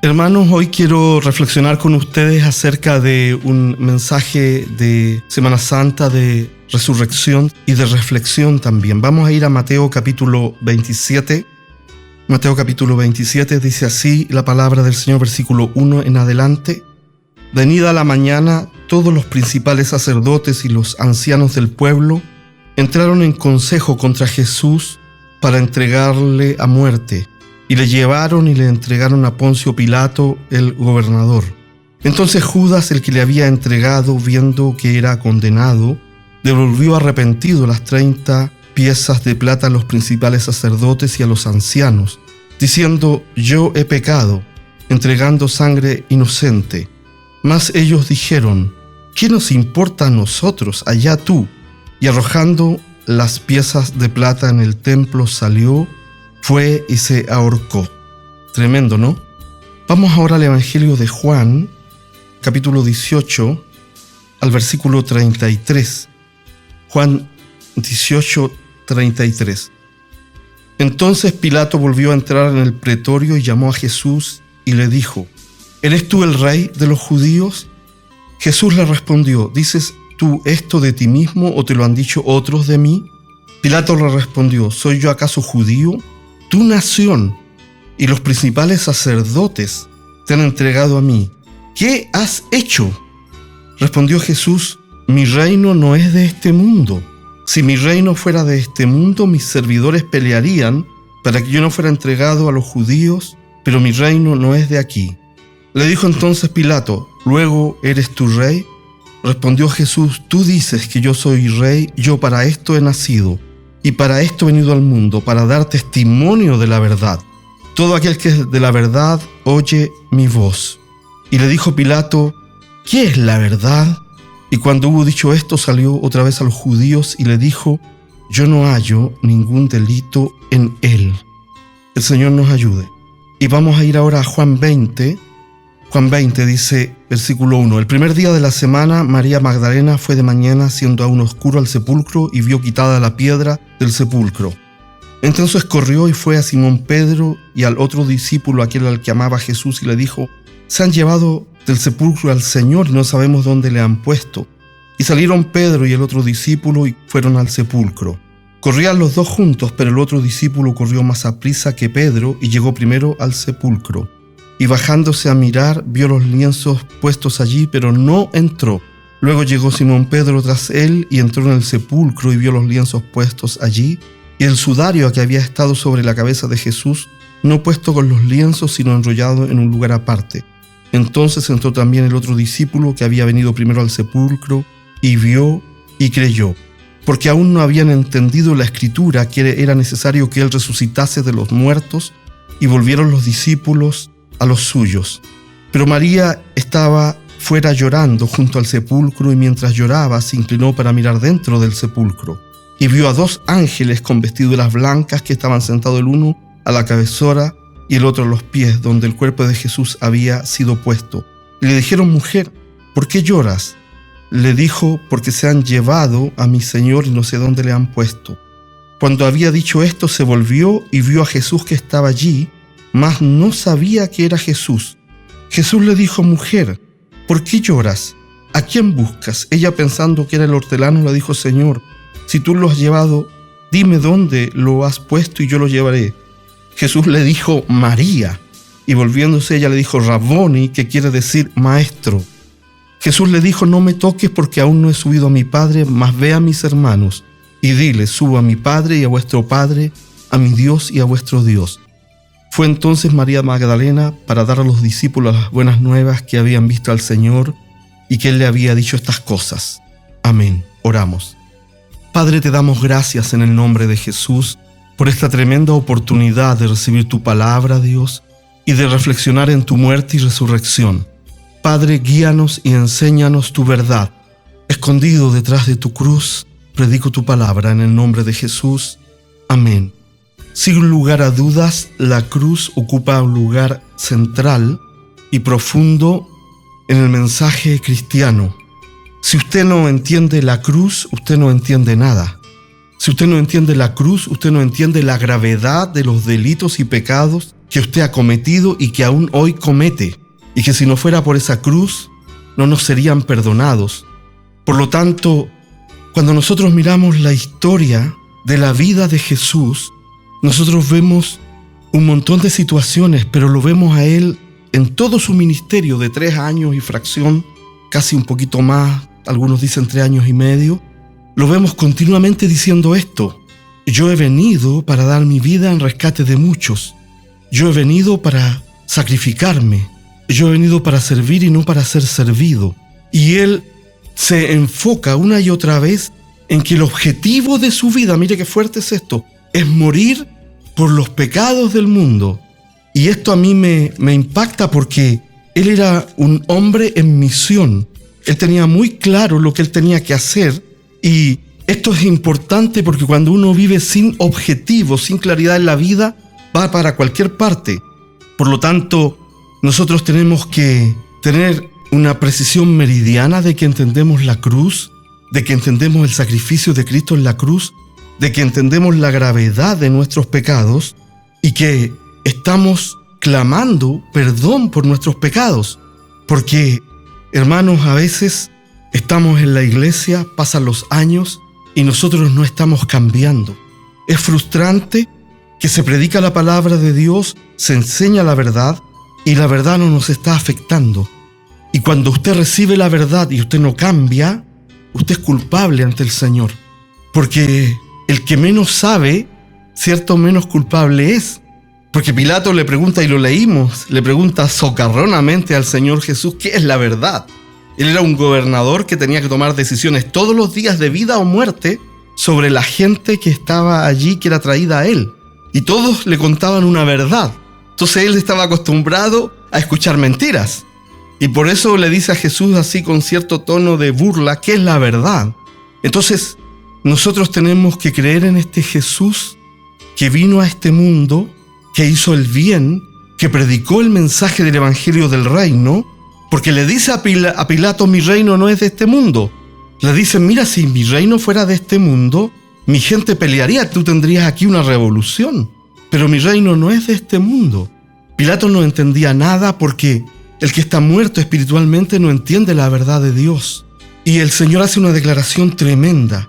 Hermanos, hoy quiero reflexionar con ustedes acerca de un mensaje de Semana Santa, de resurrección y de reflexión también. Vamos a ir a Mateo capítulo 27. Mateo capítulo 27 dice así la palabra del Señor, versículo 1 en adelante. Venida la mañana, todos los principales sacerdotes y los ancianos del pueblo entraron en consejo contra Jesús para entregarle a muerte. Y le llevaron y le entregaron a Poncio Pilato, el gobernador. Entonces Judas, el que le había entregado, viendo que era condenado, devolvió arrepentido las 30 piezas de plata a los principales sacerdotes y a los ancianos, diciendo: yo he pecado, entregando sangre inocente. Mas ellos dijeron: ¿qué nos importa a nosotros? Allá tú. Y arrojando las piezas de plata en el templo salió, fue y se ahorcó. Tremendo, ¿no? Vamos ahora al Evangelio de Juan, capítulo 18, al versículo 33. Juan 18, 33. Entonces Pilato volvió a entrar en el pretorio y llamó a Jesús y le dijo: ¿eres tú el rey de los judíos? Jesús le respondió: ¿dices tú esto de ti mismo o te lo han dicho otros de mí? Pilato le respondió: ¿soy yo acaso judío? Tu nación y los principales sacerdotes te han entregado a mí. ¿Qué has hecho? Respondió Jesús: mi reino no es de este mundo. Si mi reino fuera de este mundo, mis servidores pelearían para que yo no fuera entregado a los judíos, pero mi reino no es de aquí. Le dijo entonces Pilato: ¿luego eres tu rey? Respondió Jesús: tú dices que yo soy rey, yo para esto he nacido. Y para esto he venido al mundo, para dar testimonio de la verdad. Todo aquel que es de la verdad oye mi voz. Y le dijo Pilato: ¿qué es la verdad? Y cuando hubo dicho esto, salió otra vez a los judíos y le dijo: yo no hallo ningún delito en él. El Señor nos ayude. Y vamos a ir ahora a Juan 20. Juan 20 dice, versículo 1. El primer día de la semana, María Magdalena fue de mañana, siendo aún oscuro, al sepulcro y vio quitada la piedra del sepulcro. Entonces corrió y fue a Simón Pedro y al otro discípulo, aquel al que amaba Jesús, y le dijo: se han llevado del sepulcro al Señor y no sabemos dónde le han puesto. Y salieron Pedro y el otro discípulo y fueron al sepulcro. Corrían los dos juntos, pero el otro discípulo corrió más aprisa que Pedro y llegó primero al sepulcro. Y bajándose a mirar, vio los lienzos puestos allí, pero no entró. Luego llegó Simón Pedro tras él y entró en el sepulcro y vio los lienzos puestos allí, y el sudario que había estado sobre la cabeza de Jesús, no puesto con los lienzos, sino enrollado en un lugar aparte. Entonces entró también el otro discípulo que había venido primero al sepulcro, y vio y creyó, porque aún no habían entendido la escritura que era necesario que él resucitase de los muertos, y volvieron los discípulos a los suyos. Pero María estaba fuera llorando junto al sepulcro, y mientras lloraba se inclinó para mirar dentro del sepulcro, y vio a dos ángeles con vestiduras blancas que estaban sentados, el uno a la cabecera y el otro a los pies, donde el cuerpo de Jesús había sido puesto. Y le dijeron: mujer, ¿por qué lloras? Le dijo: porque se han llevado a mi Señor y no sé dónde le han puesto. Cuando había dicho esto, se volvió y vio a Jesús que estaba allí, mas no sabía que era Jesús. Jesús le dijo: mujer, ¿por qué lloras? ¿A quién buscas? Ella, pensando que era el hortelano, le dijo: Señor, si tú lo has llevado, dime dónde lo has puesto y yo lo llevaré. Jesús le dijo: María. Y volviéndose ella le dijo: Raboni, que quiere decir maestro. Jesús le dijo: no me toques, porque aún no he subido a mi Padre, mas ve a mis hermanos y dile: subo a mi Padre y a vuestro Padre, a mi Dios y a vuestro Dios. Fue entonces María Magdalena para dar a los discípulos las buenas nuevas que habían visto al Señor y que Él le había dicho estas cosas. Amén. Oramos. Padre, te damos gracias en el nombre de Jesús por esta tremenda oportunidad de recibir tu palabra, Dios, y de reflexionar en tu muerte y resurrección. Padre, guíanos y enséñanos tu verdad. Escondido detrás de tu cruz, predico tu palabra en el nombre de Jesús. Amén. Sin lugar a dudas, la cruz ocupa un lugar central y profundo en el mensaje cristiano. Si usted no entiende la cruz, usted no entiende nada. Si usted no entiende la cruz, usted no entiende la gravedad de los delitos y pecados que usted ha cometido y que aún hoy comete, y que si no fuera por esa cruz, no nos serían perdonados. Por lo tanto, cuando nosotros miramos la historia de la vida de Jesús, nosotros vemos un montón de situaciones, pero lo vemos a Él en todo su ministerio de 3 años y fracción, casi un poquito más, algunos dicen 3 años y medio, lo vemos continuamente diciendo esto: yo he venido para dar mi vida en rescate de muchos. Yo he venido para sacrificarme. Yo he venido para servir y no para ser servido. Y Él se enfoca una y otra vez en que el objetivo de su vida, mire qué fuerte es esto, es morir por los pecados del mundo. Y esto a mí me impacta porque Él era un hombre en misión. Él tenía muy claro lo que Él tenía que hacer, y esto es importante porque cuando uno vive sin objetivo, sin claridad en la vida, va para cualquier parte. Por lo tanto, nosotros tenemos que tener una precisión meridiana de que entendemos la cruz, de que entendemos el sacrificio de Cristo en la cruz, de que entendemos la gravedad de nuestros pecados y que estamos clamando perdón por nuestros pecados. Porque, hermanos, a veces estamos en la iglesia, pasan los años y nosotros no estamos cambiando. Es frustrante que se predica la palabra de Dios, se enseña la verdad y la verdad no nos está afectando. Y cuando usted recibe la verdad y usted no cambia, usted es culpable ante el Señor. Porque el que menos sabe, cierto, menos culpable es. Porque Pilato le pregunta, y lo leímos, le pregunta socarronamente al Señor Jesús qué es la verdad. Él era un gobernador que tenía que tomar decisiones todos los días de vida o muerte sobre la gente que estaba allí, que era traída a él. Y todos le contaban una verdad. Entonces él estaba acostumbrado a escuchar mentiras. Y por eso le dice a Jesús así con cierto tono de burla, ¿qué es la verdad? Entonces nosotros tenemos que creer en este Jesús que vino a este mundo, que hizo el bien, que predicó el mensaje del Evangelio del Reino, porque le dice a Pilato, mi reino no es de este mundo. Le dicen, mira, si mi reino fuera de este mundo, mi gente pelearía, tú tendrías aquí una revolución. Pero mi reino no es de este mundo. Pilato no entendía nada porque el que está muerto espiritualmente no entiende la verdad de Dios. Y el Señor hace una declaración tremenda.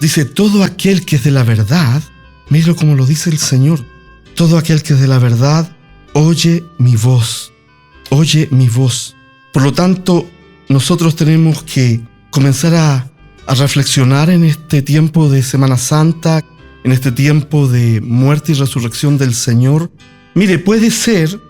Dice, todo aquel que es de la verdad, mira como lo dice el Señor, todo aquel que es de la verdad, oye mi voz, oye mi voz. Por lo tanto, nosotros tenemos que comenzar a reflexionar en este tiempo de Semana Santa, en este tiempo de muerte y resurrección del Señor. Mire, puede ser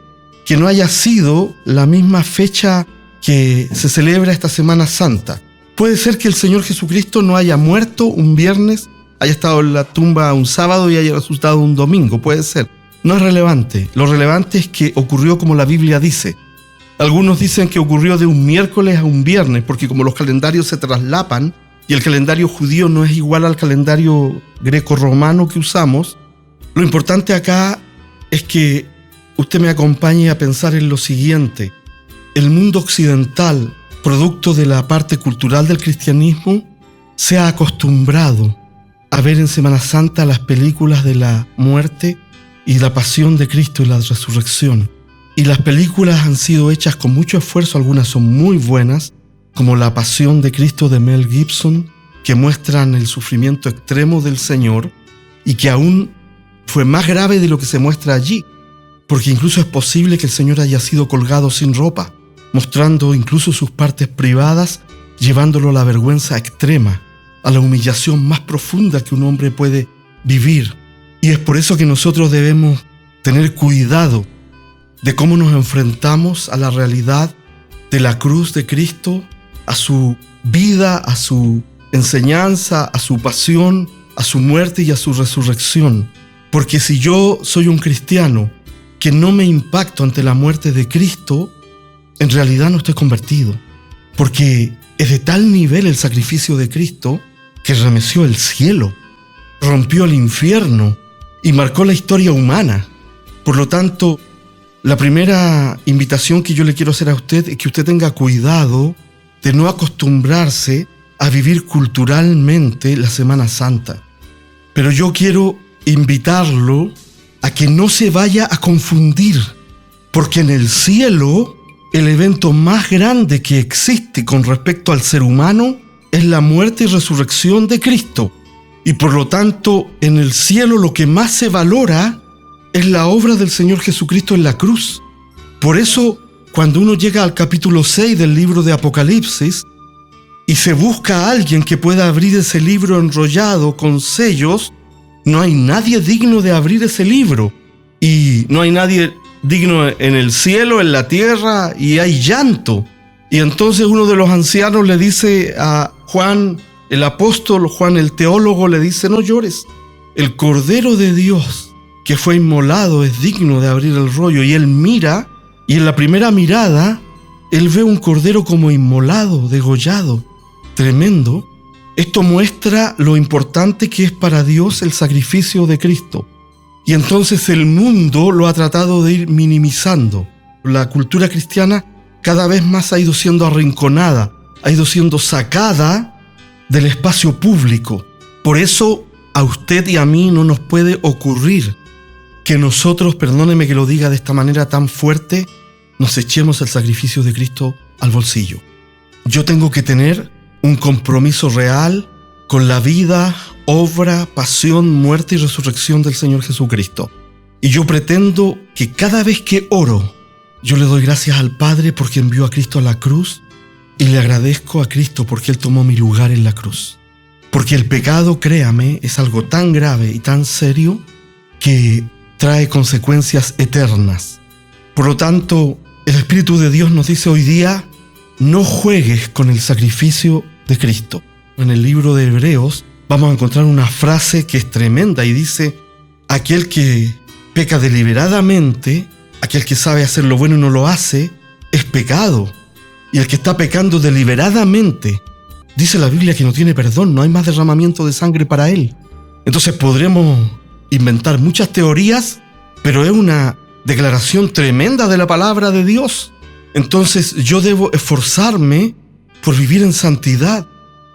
que no haya sido la misma fecha que se celebra esta Semana Santa. Puede ser que el Señor Jesucristo no haya muerto un viernes, haya estado en la tumba un sábado y haya resucitado un domingo. Puede ser. No es relevante. Lo relevante es que ocurrió como la Biblia dice. Algunos dicen que ocurrió de un miércoles a un viernes, porque como los calendarios se traslapan y el calendario judío no es igual al calendario greco-romano que usamos, lo importante acá es que usted me acompañe a pensar en lo siguiente. El mundo occidental, producto de la parte cultural del cristianismo, se ha acostumbrado a ver en Semana Santa las películas de la muerte y la pasión de Cristo y la resurrección. Y las películas han sido hechas con mucho esfuerzo, algunas son muy buenas, como La Pasión de Cristo de Mel Gibson, que muestran el sufrimiento extremo del Señor y que aún fue más grave de lo que se muestra allí, porque incluso es posible que el Señor haya sido colgado sin ropa, mostrando incluso sus partes privadas, llevándolo a la vergüenza extrema, a la humillación más profunda que un hombre puede vivir. Y es por eso que nosotros debemos tener cuidado de cómo nos enfrentamos a la realidad de la cruz de Cristo, a su vida, a su enseñanza, a su pasión, a su muerte y a su resurrección. Porque si yo soy un cristiano que no me impacto ante la muerte de Cristo, en realidad no estoy convertido. Porque es de tal nivel el sacrificio de Cristo que remeció el cielo, rompió el infierno y marcó la historia humana. Por lo tanto, la primera invitación que yo le quiero hacer a usted es que usted tenga cuidado de no acostumbrarse a vivir culturalmente la Semana Santa. Pero yo quiero invitarlo a que no se vaya a confundir, porque en el cielo el evento más grande que existe con respecto al ser humano es la muerte y resurrección de Cristo. Y por lo tanto, en el cielo lo que más se valora es la obra del Señor Jesucristo en la cruz. Por eso, cuando uno llega al capítulo 6 del libro de Apocalipsis y se busca a alguien que pueda abrir ese libro enrollado con sellos, no hay nadie digno de abrir ese libro. Y no hay nadie digno en el cielo, en la tierra, y hay llanto. Y entonces uno de los ancianos le dice a Juan, el apóstol, Juan el teólogo, le dice: no llores, el Cordero de Dios que fue inmolado es digno de abrir el rollo. Y él mira, y en la primera mirada, él ve un cordero como inmolado, degollado. Tremendo. Esto muestra lo importante que es para Dios el sacrificio de Cristo. Y entonces el mundo lo ha tratado de ir minimizando. La cultura cristiana cada vez más ha ido siendo arrinconada, ha ido siendo sacada del espacio público. Por eso a usted y a mí no nos puede ocurrir que nosotros, perdóneme que lo diga de esta manera tan fuerte, nos echemos el sacrificio de Cristo al bolsillo. Yo tengo que tener un compromiso real con la vida, obra, pasión, muerte y resurrección del Señor Jesucristo. Y yo pretendo que cada vez que oro, yo le doy gracias al Padre porque envió a Cristo a la cruz, y le agradezco a Cristo porque Él tomó mi lugar en la cruz. Porque el pecado, créame, es algo tan grave y tan serio que trae consecuencias eternas. Por lo tanto, el Espíritu de Dios nos dice hoy día: no juegues con el sacrificio de Cristo. En el libro de Hebreos vamos a encontrar una frase que es tremenda y dice: aquel que peca deliberadamente, aquel que sabe hacer lo bueno y no lo hace, es pecado. Y el que está pecando deliberadamente, dice la Biblia que no tiene perdón, no hay más derramamiento de sangre para él. Entonces podremos inventar muchas teorías, pero es una declaración tremenda de la palabra de Dios. Entonces yo debo esforzarme por vivir en santidad.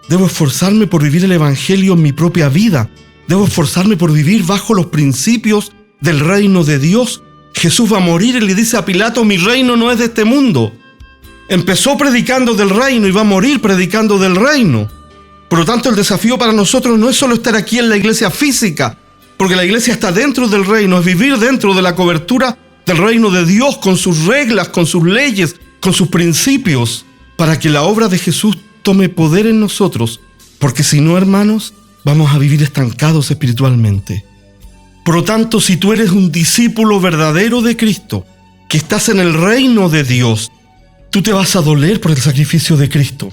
Debo esforzarme por vivir el Evangelio en mi propia vida. Debo esforzarme por vivir bajo los principios del reino de Dios. Jesús va a morir y le dice a Pilato: mi reino no es de este mundo. Empezó predicando del reino y va a morir predicando del reino. Por lo tanto, el desafío para nosotros no es solo estar aquí en la iglesia física, porque la iglesia está dentro del reino, es vivir dentro de la cobertura del reino de Dios, con sus reglas, con sus leyes, con sus principios, para que la obra de Jesús tome poder en nosotros, porque si no, hermanos, vamos a vivir estancados espiritualmente. Por lo tanto, si tú eres un discípulo verdadero de Cristo, que estás en el reino de Dios, tú te vas a doler por el sacrificio de Cristo.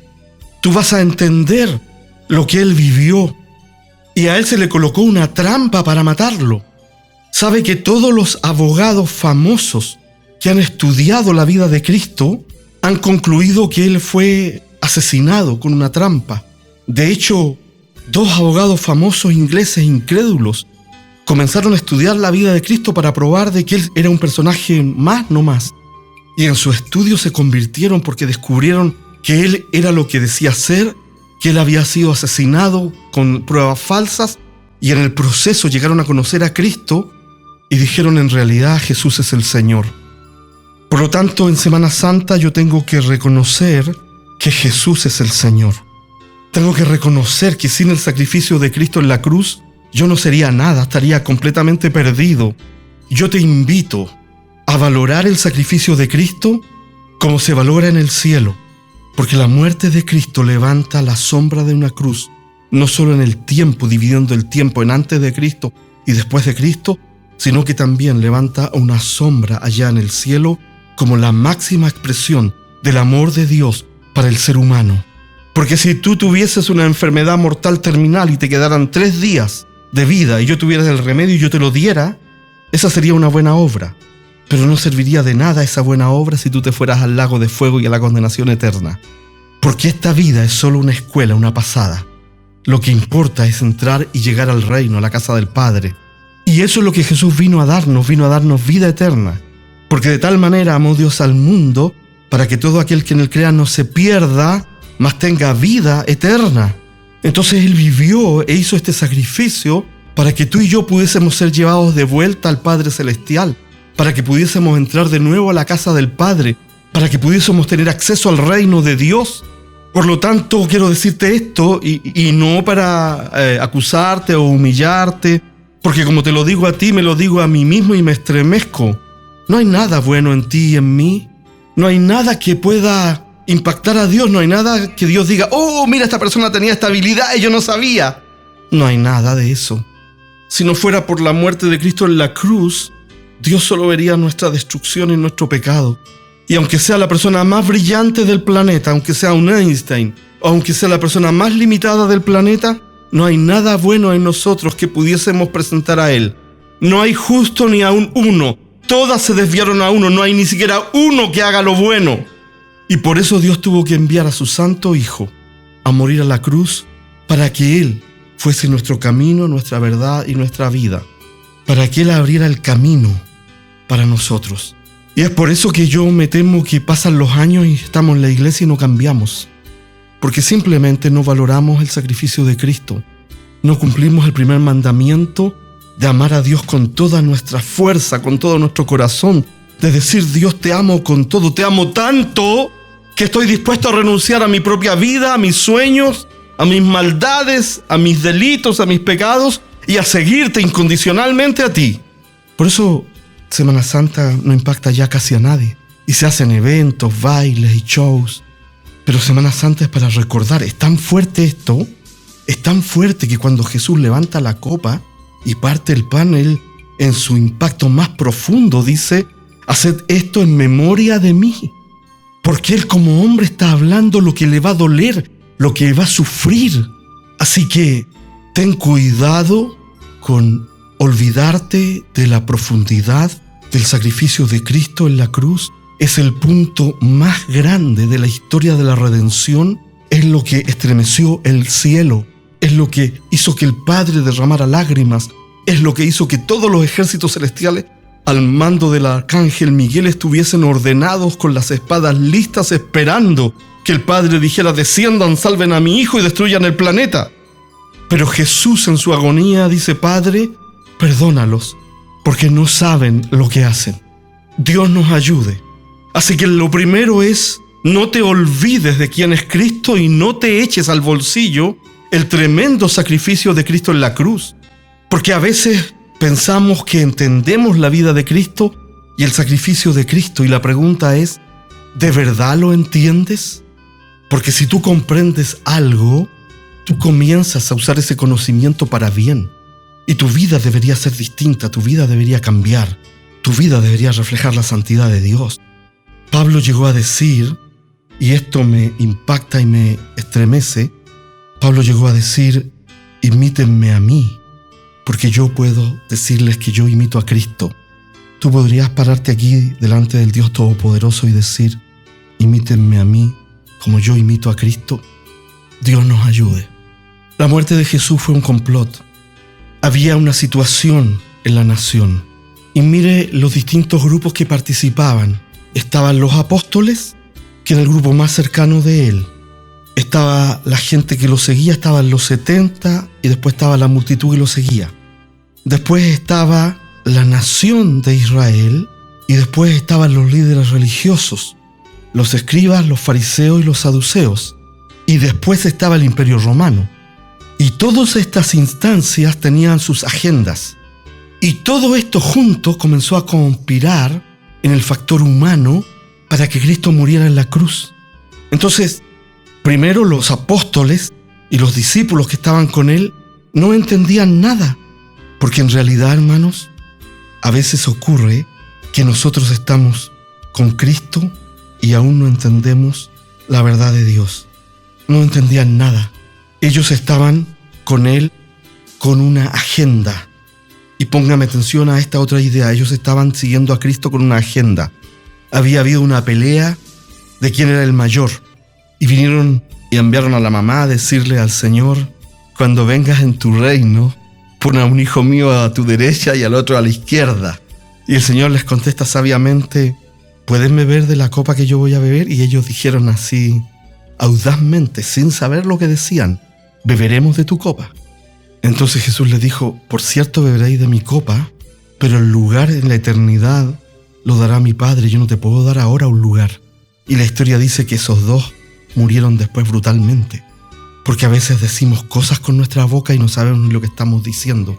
Tú vas a entender lo que Él vivió, y a Él se le colocó una trampa para matarlo. Sabe que todos los abogados famosos que han estudiado la vida de Cristo han concluido que Él fue asesinado con una trampa. De hecho, 2 abogados famosos ingleses incrédulos comenzaron a estudiar la vida de Cristo para probar de que Él era un personaje más, no más. Y en su estudio se convirtieron porque descubrieron que Él era lo que decía ser, que Él había sido asesinado con pruebas falsas, y en el proceso llegaron a conocer a Cristo y dijeron: en realidad Jesús es el Señor. Por lo tanto, en Semana Santa yo tengo que reconocer que Jesús es el Señor. Tengo que reconocer que sin el sacrificio de Cristo en la cruz, yo no sería nada, estaría completamente perdido. Yo te invito a valorar el sacrificio de Cristo como se valora en el cielo, porque la muerte de Cristo levanta la sombra de una cruz, no solo en el tiempo, dividiendo el tiempo en antes de Cristo y después de Cristo, sino que también levanta una sombra allá en el cielo como la máxima expresión del amor de Dios para el ser humano. Porque si tú tuvieses una enfermedad mortal terminal y te quedaran 3 días de vida y yo tuviera el remedio y yo te lo diera, esa sería una buena obra. Pero no serviría de nada esa buena obra si tú te fueras al lago de fuego y a la condenación eterna. Porque esta vida es solo una escuela, una pasada. Lo que importa es entrar y llegar al reino, a la casa del Padre. Y eso es lo que Jesús vino a darnos vida eterna. Porque de tal manera amó Dios al mundo, para que todo aquel que en él crea no se pierda, mas tenga vida eterna. Entonces Él vivió e hizo este sacrificio para que tú y yo pudiésemos ser llevados de vuelta al Padre Celestial, para que pudiésemos entrar de nuevo a la casa del Padre, para que pudiésemos tener acceso al reino de Dios. Por lo tanto, quiero decirte esto y no para acusarte o humillarte, porque como te lo digo a ti, me lo digo a mí mismo y me estremezco. No hay nada bueno en ti y en mí. No hay nada que pueda impactar a Dios. No hay nada que Dios diga, oh, mira, esta persona tenía esta habilidad y yo no sabía. No hay nada de eso. Si no fuera por la muerte de Cristo en la cruz, Dios solo vería nuestra destrucción y nuestro pecado. Y aunque sea la persona más brillante del planeta, aunque sea un Einstein, o aunque sea la persona más limitada del planeta, no hay nada bueno en nosotros que pudiésemos presentar a Él. No hay justo ni aún uno. Todas se desviaron a uno. No hay ni siquiera uno que haga lo bueno. Y por eso Dios tuvo que enviar a su Santo Hijo a morir a la cruz para que Él fuese nuestro camino, nuestra verdad y nuestra vida. Para que Él abriera el camino para nosotros. Y es por eso que yo me temo que pasan los años y estamos en la iglesia y no cambiamos. Porque simplemente no valoramos el sacrificio de Cristo. No cumplimos el primer mandamiento de amar a Dios con toda nuestra fuerza, con todo nuestro corazón. De decir, Dios, te amo con todo, te amo tanto que estoy dispuesto a renunciar a mi propia vida, a mis sueños, a mis maldades, a mis delitos, a mis pecados y a seguirte incondicionalmente a ti. Por eso Semana Santa no impacta ya casi a nadie. Y se hacen eventos, bailes y shows. Pero Semana Santa es para recordar. Es tan fuerte esto, es tan fuerte que cuando Jesús levanta la copa y parte el pan, Él en su impacto más profundo dice, haced esto en memoria de mí. Porque Él como hombre está hablando lo que le va a doler, lo que va a sufrir. Así que ten cuidado con olvidarte de la profundidad del sacrificio de Cristo en la cruz. Es el punto más grande de la historia de la redención. Es lo que estremeció el cielo. Es lo que hizo que el Padre derramara lágrimas. Es lo que hizo que todos los ejércitos celestiales, al mando del arcángel Miguel, estuviesen ordenados con las espadas listas, esperando que el Padre dijera, desciendan, salven a mi hijo y destruyan el planeta. Pero Jesús en su agonía dice, Padre, perdónalos, porque no saben lo que hacen. Dios nos ayude. Así que lo primero es, no te olvides de quién es Cristo y no te eches al bolsillo el tremendo sacrificio de Cristo en la cruz. Porque a veces pensamos que entendemos la vida de Cristo y el sacrificio de Cristo, y la pregunta es, ¿de verdad lo entiendes? Porque si tú comprendes algo, tú comienzas a usar ese conocimiento para bien. Y tu vida debería ser distinta, tu vida debería cambiar, tu vida debería reflejar la santidad de Dios. Pablo llegó a decir, y esto me impacta y me estremece, Pablo llegó a decir, imítenme a mí, porque yo puedo decirles que yo imito a Cristo. Tú podrías pararte aquí delante del Dios Todopoderoso y decir, imítenme a mí como yo imito a Cristo. Dios nos ayude. La muerte de Jesús fue un complot. Había una situación en la nación. Y mire los distintos grupos que participaban. Estaban los apóstoles, que era el grupo más cercano de él. Estaba la gente que lo seguía, estaban los 70 y después estaba la multitud que lo seguía. Después estaba la nación de Israel y después estaban los líderes religiosos, los escribas, los fariseos y los saduceos. Y después estaba el Imperio Romano. Y todas estas instancias tenían sus agendas. Y todo esto junto comenzó a conspirar en el factor humano para que Cristo muriera en la cruz. Entonces, primero los apóstoles y los discípulos que estaban con él no entendían nada. Porque en realidad, hermanos, a veces ocurre que nosotros estamos con Cristo y aún no entendemos la verdad de Dios. No entendían nada. Ellos estaban con Él con una agenda. Y póngame atención a esta otra idea. Ellos estaban siguiendo a Cristo con una agenda. Había habido una pelea de quién era el mayor. Y vinieron y enviaron a la mamá a decirle al Señor, cuando vengas en tu reino, pon a un hijo mío a tu derecha y al otro a la izquierda. Y el Señor les contesta sabiamente, ¿pueden beber de la copa que yo voy a beber? Y ellos dijeron así, audazmente, sin saber lo que decían, beberemos de tu copa. Entonces Jesús le dijo: por cierto beberéis de mi copa, pero el lugar en la eternidad lo dará mi Padre. Yo no te puedo dar ahora un lugar. Y la historia dice que esos dos murieron después brutalmente, porque a veces decimos cosas con nuestra boca y no sabemos lo que estamos diciendo.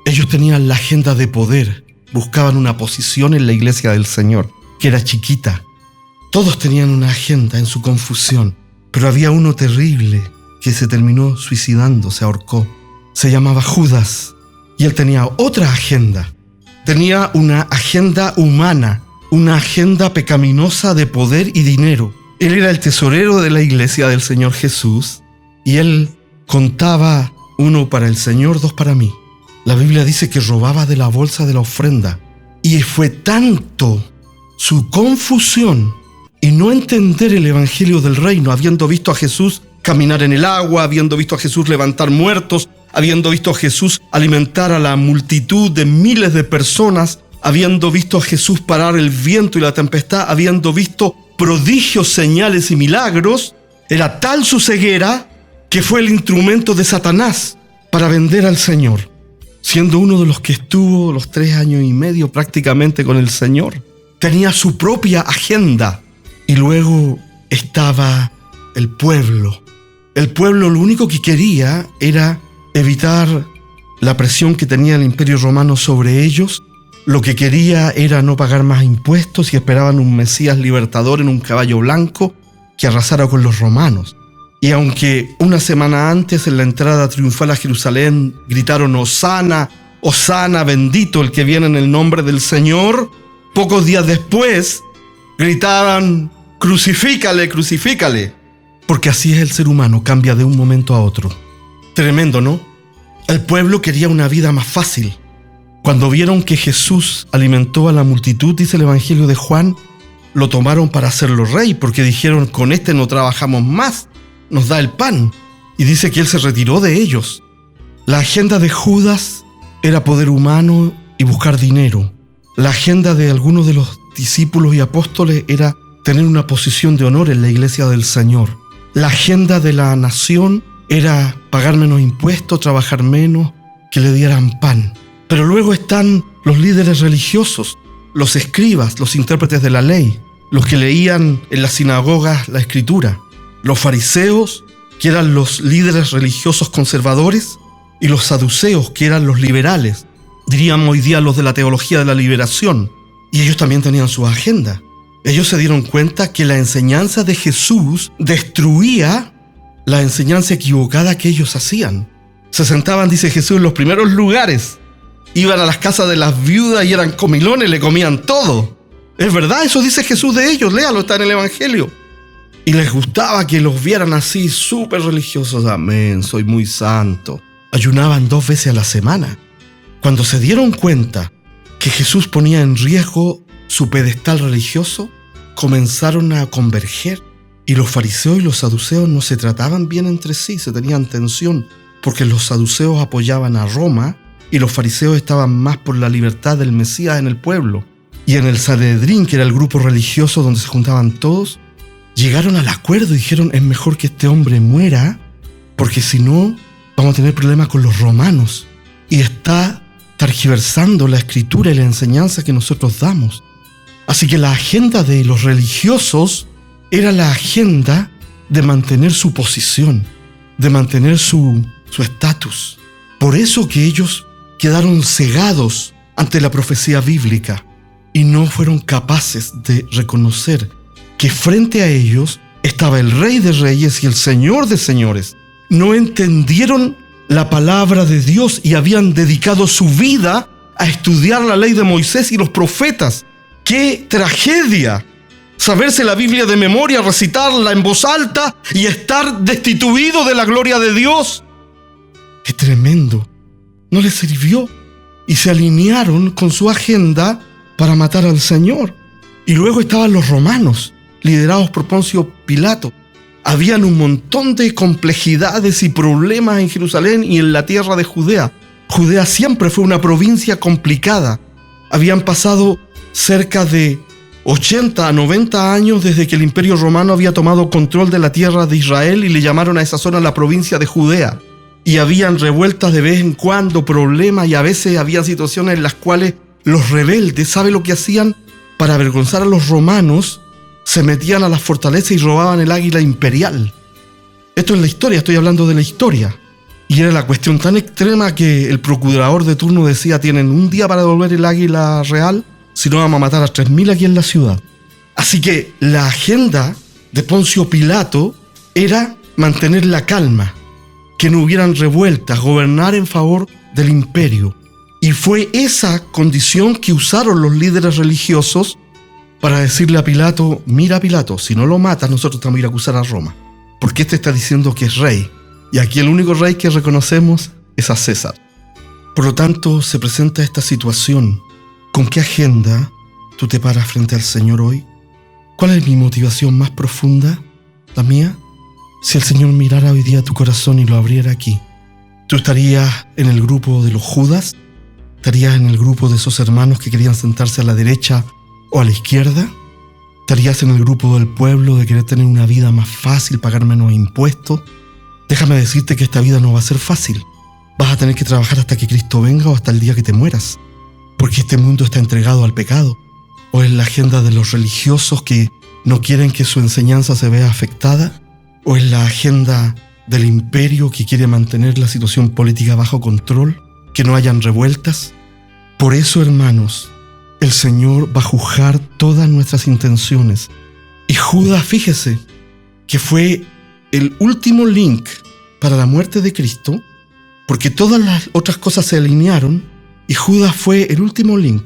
Ellos tenían la agenda de poder, buscaban una posición en la iglesia del Señor, que era chiquita. Todos tenían una agenda en su confusión, pero había uno terrible que se terminó suicidando, se ahorcó. Se llamaba Judas, y él tenía otra agenda. Tenía una agenda humana, una agenda pecaminosa de poder y dinero. Él era el tesorero de la iglesia del Señor Jesús, y él contaba: uno para el Señor, dos para mí. La Biblia dice que robaba de la bolsa de la ofrenda. Y fue tanto su confusión y no entender el evangelio del reino, habiendo visto a Jesús caminar en el agua, habiendo visto a Jesús levantar muertos, habiendo visto a Jesús alimentar a la multitud de miles de personas, habiendo visto a Jesús parar el viento y la tempestad, habiendo visto prodigios, señales y milagros, era tal su ceguera que fue el instrumento de Satanás para vender al Señor, siendo uno de los que estuvo los 3 años y medio prácticamente con el Señor. Tenía su propia agenda. Y luego estaba el pueblo. El pueblo lo único que quería era evitar la presión que tenía el Imperio Romano sobre ellos. Lo que quería era no pagar más impuestos y esperaban un Mesías libertador en un caballo blanco que arrasara con los romanos. Y aunque una semana antes, en la entrada triunfal a Jerusalén, gritaron: Hosana, Hosana, bendito el que viene en el nombre del Señor, pocos días después gritaban: crucifícale, crucifícale. Porque así es el ser humano, cambia de un momento a otro. Tremendo, ¿no? El pueblo quería una vida más fácil. Cuando vieron que Jesús alimentó a la multitud, dice el Evangelio de Juan, lo tomaron para hacerlo rey, porque dijeron: con este no trabajamos más, nos da el pan. Y dice que él se retiró de ellos. La agenda de Judas era poder humano y buscar dinero. La agenda de algunos de los discípulos y apóstoles era tener una posición de honor en la iglesia del Señor. La agenda de la nación era pagar menos impuestos, trabajar menos, que le dieran pan. Pero luego están los líderes religiosos, los escribas, los intérpretes de la ley, los que leían en las sinagogas la escritura, los fariseos, que eran los líderes religiosos conservadores, y los saduceos, que eran los liberales, diríamos hoy día los de la teología de la liberación. Y ellos también tenían su agenda. Ellos se dieron cuenta que la enseñanza de Jesús destruía la enseñanza equivocada que ellos hacían. Se sentaban, dice Jesús, en los primeros lugares. Iban a las casas de las viudas y eran comilones, le comían todo. Es verdad, eso dice Jesús de ellos, léalo, está en el Evangelio. Y les gustaba que los vieran así, súper religiosos. Amén, soy muy santo. Ayunaban 2 veces a la semana. Cuando se dieron cuenta que Jesús ponía en riesgo su pedestal religioso, comenzaron a converger. Y los fariseos y los saduceos no se trataban bien entre sí, se tenían tensión, porque los saduceos apoyaban a Roma y los fariseos estaban más por la libertad del Mesías en el pueblo. Y en el Sanedrín, que era el grupo religioso donde se juntaban todos, llegaron al acuerdo y dijeron: es mejor que este hombre muera, porque si no, vamos a tener problemas con los romanos. Y está tergiversando la escritura y la enseñanza que nosotros damos. Así que la agenda de los religiosos era la agenda de mantener su posición, de mantener su estatus. Por eso que ellos quedaron cegados ante la profecía bíblica y no fueron capaces de reconocer que frente a ellos estaba el Rey de Reyes y el Señor de Señores. No entendieron la palabra de Dios y habían dedicado su vida a estudiar la ley de Moisés y los profetas. ¡Qué tragedia! Saberse la Biblia de memoria, recitarla en voz alta y estar destituido de la gloria de Dios. ¡Qué tremendo! No les sirvió y se alinearon con su agenda para matar al Señor. Y luego estaban los romanos, liderados por Poncio Pilato. Habían un montón de complejidades y problemas en Jerusalén y en la tierra de Judea. Judea siempre fue una provincia complicada. Habían pasado cerca de 80 a 90 años desde que el Imperio Romano había tomado control de la tierra de Israel y le llamaron a esa zona la provincia de Judea. y habían revueltas de vez en cuando, problemas, y a veces había situaciones en las cuales los rebeldes, ¿sabe lo que hacían? Para avergonzar a los romanos, se metían a las fortalezas y robaban el águila imperial. Esto es la historia, estoy hablando de la historia. Y era la cuestión tan extrema que el procurador de turno decía: tienen un día para devolver el águila real, si no vamos a matar a 3.000 aquí en la ciudad. Así que la agenda de Poncio Pilato era mantener la calma, que no hubieran revueltas, gobernar en favor del imperio. Y fue esa condición que usaron los líderes religiosos para decirle a Pilato: mira, Pilato, si no lo matas, nosotros te vamos a ir a acusar a Roma, porque este está diciendo que es rey, y aquí el único rey que reconocemos es a César. Por lo tanto, se presenta esta situación. ¿Con qué agenda tú te paras frente al Señor hoy? ¿Cuál es mi motivación más profunda? ¿La mía? Si el Señor mirara hoy día tu corazón y lo abriera aquí, ¿tú estarías en el grupo de los Judas? ¿Estarías en el grupo de esos hermanos que querían sentarse a la derecha o a la izquierda? ¿Estarías en el grupo del pueblo de querer tener una vida más fácil, pagar menos impuestos? Déjame decirte que esta vida no va a ser fácil. Vas a tener que trabajar hasta que Cristo venga o hasta el día que te mueras, porque este mundo está entregado al pecado. ¿O es la agenda de los religiosos que no quieren que su enseñanza se vea afectada? ¿O es la agenda del imperio que quiere mantener la situación política bajo control, que no hayan revueltas? Por eso, hermanos, el Señor va a juzgar todas nuestras intenciones. Y Judas, fíjese, que fue el último link para la muerte de Cristo, porque todas las otras cosas se alinearon, y Judas fue el último link,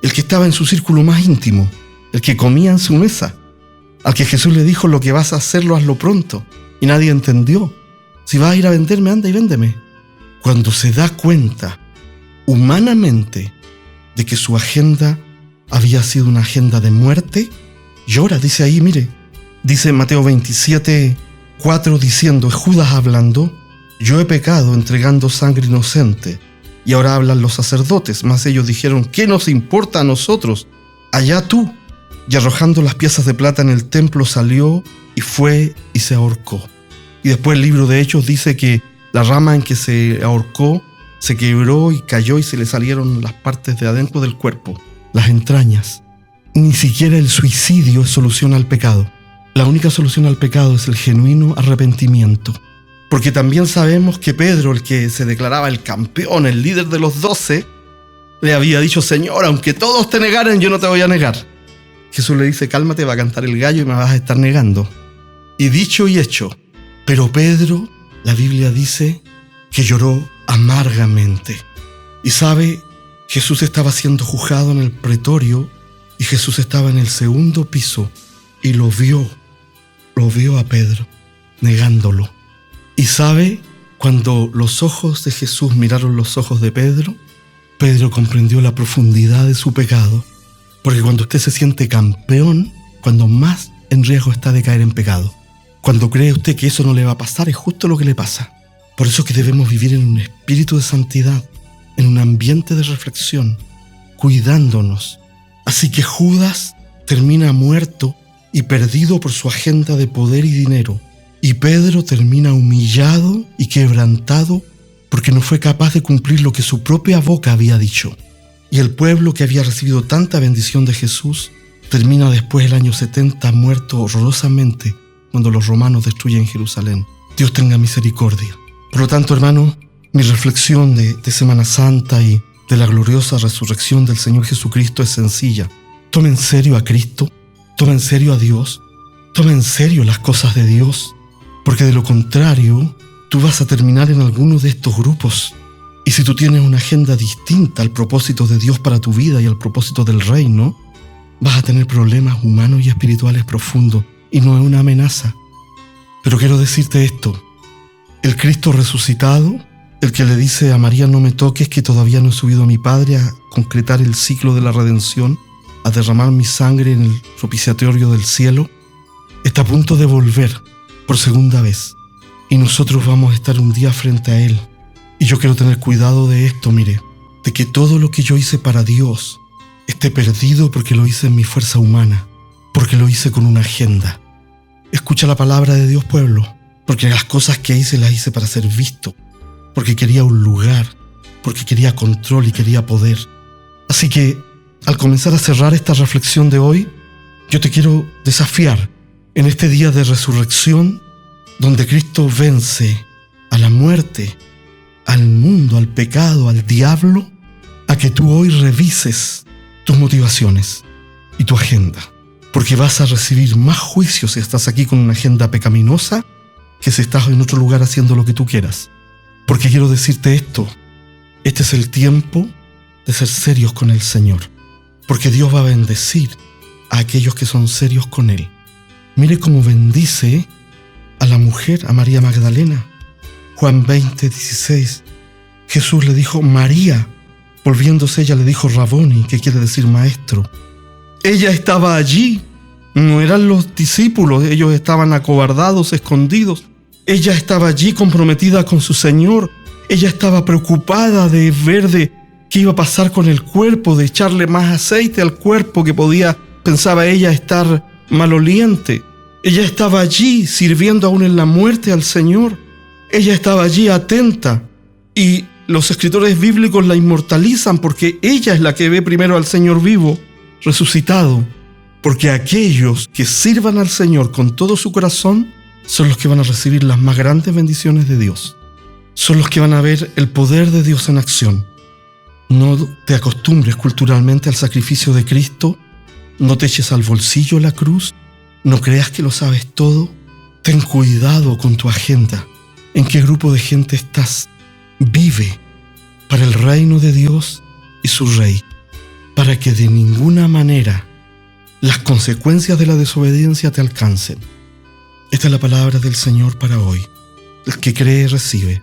el que estaba en su círculo más íntimo, el que comía en su mesa, al que Jesús le dijo: lo que vas a hacerlo, hazlo pronto. Y nadie entendió. Si vas a ir a venderme, anda y véndeme. Cuando se da cuenta humanamente de que su agenda había sido una agenda de muerte, llora. Dice ahí, mire, dice Mateo 27:4, diciendo: Judas hablando, yo he pecado entregando sangre inocente. Y ahora hablan los sacerdotes, mas ellos dijeron: ¿qué nos importa a nosotros? Allá tú. Y arrojando las piezas de plata en el templo salió y fue y se ahorcó. Y después el libro de Hechos dice que la rama en que se ahorcó se quebró y cayó y se le salieron las partes de adentro del cuerpo, las entrañas. Ni siquiera el suicidio es solución al pecado. La única solución al pecado es el genuino arrepentimiento. Porque también sabemos que Pedro, el que se declaraba el campeón, el líder de los 12, le había dicho: Señor, aunque todos te negaren, yo no te voy a negar. Jesús le dice: cálmate, va a cantar el gallo y me vas a estar negando. Y dicho y hecho. Pero Pedro, la Biblia dice que lloró amargamente. Y sabe, Jesús estaba siendo juzgado en el pretorio y Jesús estaba en el segundo piso y lo vio a Pedro negándolo. Y sabe, cuando los ojos de Jesús miraron los ojos de Pedro, Pedro comprendió la profundidad de su pecado. Porque cuando usted se siente campeón, cuando más en riesgo está de caer en pecado. Cuando cree usted que eso no le va a pasar, es justo lo que le pasa. Por eso es que debemos vivir en un espíritu de santidad, en un ambiente de reflexión, cuidándonos. Así que Judas termina muerto y perdido por su agenda de poder y dinero. Y Pedro termina humillado y quebrantado porque no fue capaz de cumplir lo que su propia boca había dicho. Y el pueblo que había recibido tanta bendición de Jesús termina después del año 70 muerto horrorosamente cuando los romanos destruyen Jerusalén. Dios tenga misericordia. Por lo tanto, hermano, mi reflexión de Semana Santa y de la gloriosa resurrección del Señor Jesucristo es sencilla. Toma en serio a Cristo, toma en serio a Dios, toma en serio las cosas de Dios, porque de lo contrario, tú vas a terminar en alguno de estos grupos. Y si tú tienes una agenda distinta al propósito de Dios para tu vida y al propósito del reino, vas a tener problemas humanos y espirituales profundos, y no es una amenaza. Pero quiero decirte esto: el Cristo resucitado, el que le dice a María: no me toques, que todavía no he subido a mi Padre a concretar el ciclo de la redención, a derramar mi sangre en el propiciatorio del cielo, está a punto de volver por segunda vez. Y nosotros vamos a estar un día frente a Él. Y yo quiero tener cuidado de esto, mire, de que todo lo que yo hice para Dios esté perdido porque lo hice en mi fuerza humana, porque lo hice con una agenda. Escucha la palabra de Dios, pueblo, porque las cosas que hice las hice para ser visto, porque quería un lugar, porque quería control y quería poder. Así que, al comenzar a cerrar esta reflexión de hoy, yo te quiero desafiar en este día de resurrección, donde Cristo vence a la muerte, al mundo, al pecado, al diablo, a que tú hoy revises tus motivaciones y tu agenda, porque vas a recibir más juicios si estás aquí con una agenda pecaminosa que si estás en otro lugar haciendo lo que tú quieras. Porque quiero decirte esto, este es el tiempo de ser serios con el Señor, porque Dios va a bendecir a aquellos que son serios con Él. Mire cómo bendice a la mujer, a María Magdalena. Juan 20:16. Jesús le dijo María. Volviéndose ella le dijo Raboni, que quiere decir maestro. Ella estaba allí. No eran los discípulos, ellos estaban acobardados, escondidos. Ella estaba allí comprometida con su Señor. Ella estaba preocupada de ver qué iba a pasar con el cuerpo, de echarle más aceite al cuerpo que podía, pensaba ella, estar maloliente. Ella estaba allí sirviendo aún en la muerte al Señor. Ella estaba allí atenta, y los escritores bíblicos la inmortalizan porque ella es la que ve primero al Señor vivo, resucitado. Porque aquellos que sirvan al Señor con todo su corazón son los que van a recibir las más grandes bendiciones de Dios. Son los que van a ver el poder de Dios en acción. No te acostumbres culturalmente al sacrificio de Cristo. No te eches al bolsillo la cruz. No creas que lo sabes todo. Ten cuidado con tu agenda. ¿En qué grupo de gente estás? Vive para el reino de Dios y su Rey, para que de ninguna manera las consecuencias de la desobediencia te alcancen. Esta es la palabra del Señor para hoy. El que cree, recibe.